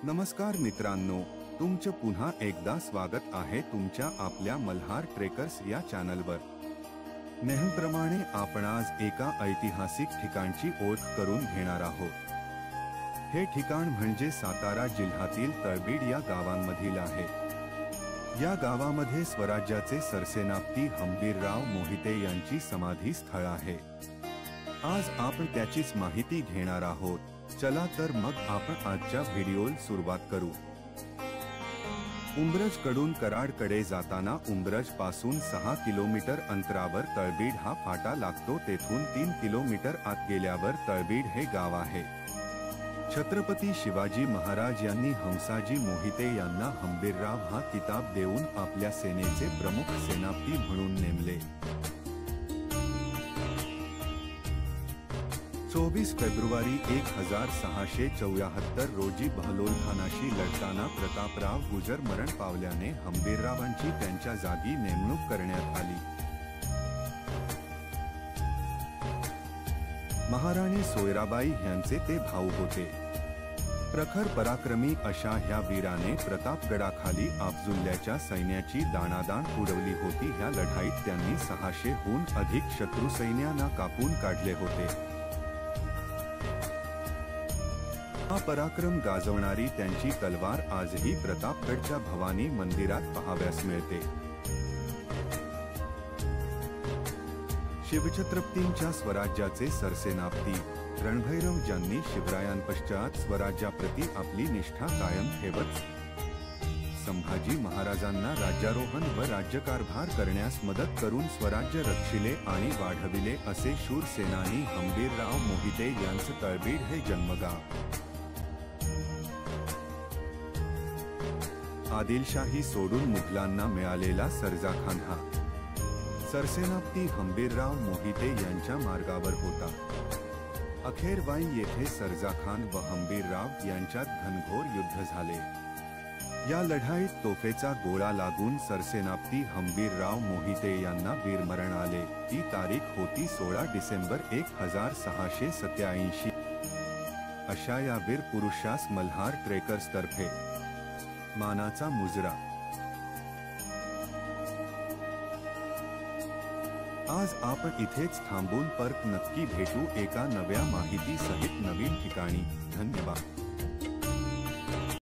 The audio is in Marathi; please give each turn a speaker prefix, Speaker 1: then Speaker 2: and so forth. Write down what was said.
Speaker 1: नमस्कार मित्रांनो, तुमचं पुन्हा एकदा स्वागत आहे तुमच्या आपल्या मल्हार ट्रेकर्स या चॅनलवर। नेहमीप्रमाणे आपण आज एका ऐतिहासिक ठिकाणची ओळख करून घेणार आहोत। हे ठिकाण म्हणजे सातारा जिल्ह्यातील तळबीड या गावांमधील आहे। या गावामध्ये स्वराज्याचे सरसेनापती हंबीरराव मोहिते यांची समाधी स्थळ आहे। आज आपण त्याचीच माहिती घेणार आहोत। चला तर मग आपण आजच्या व्हिडिओला सुरुवात करू। उंब्रज कडून कराडकडे जाताना उंब्रज पासून 6 किलोमीटर अंतरावर तळबीड हा फाटा लागतो। तेथून 3 किलोमीटर आत गेल्यावर तळबीड हे गाव आहे। छत्रपती शिवाजी महाराज यांनी हंसाजी मोहिते यांना हंबीरराव हा किताब देऊन आपल्या सेनेचे प्रमुख सेनापती म्हणून नेमले। 24 फेब्रुवारी 1674 रोजी बहलोलखानाशी लढताना प्रतापराव गुजर मरण पावल्याने हंबीररावांची त्यांच्या जागी नेमणूक करण्यात आली। महाराणी सोयराबाई यांचे ते भाऊ होते। प्रखर पराक्रमी अशा ह्या वीराने प्रतापगडाखाली अफजुल्ल्याच्या सैन्याची दाणादाण उडवली होती। ह्या लढाईत त्यांनी 600 हून अधिक शत्रू सैन्यांना कापून काढले होते। हा पराक्रम गाजवणारी त्यांची तलवार आजही प्रतापगडच्या भवानी मंदिरात पाहाव्यास मिळते। शिवछत्रपतींच्या स्वराज्याचे सरसेनापती रणभैरव ज्यांनी शिवरायांपश्चात स्वराज्याप्रती आपली निष्ठा कायम ठेवत संभाजी महाराजांना राज्यारोहण व राज्यकारभार करण्यास मदत करून स्वराज्य रक्षिले आणि वाढविले असे शूर सेनानी हंबीरराव मोहिते यांचं तळबीड हे जन्मगाव। आदिलशाही सोडून मुघलांना मिळालेला सरजाखान हा सरसेनापती हंबीरराव मोहिते यांच्या मार्गावर होता। अखेर वाई येथे सरजाखान व हंबीरराव यांच्यात घनघोर युद्ध झाले। या लढाईत तोफेचा गोळा लागून सरसेनापती हंबीरराव मोहिते यांना वीरमरण आले। ती तारीख होती 16 डिसेंबर 1687। अशा या वीर पुरुषास मल्हार ट्रेकर्स तर्फे मानाचा मुजरा। आज आपण इथेच थांबून परत नक्की भेटू एका नव्या माहिती सहित नवीन ठिकाणी। धन्यवाद।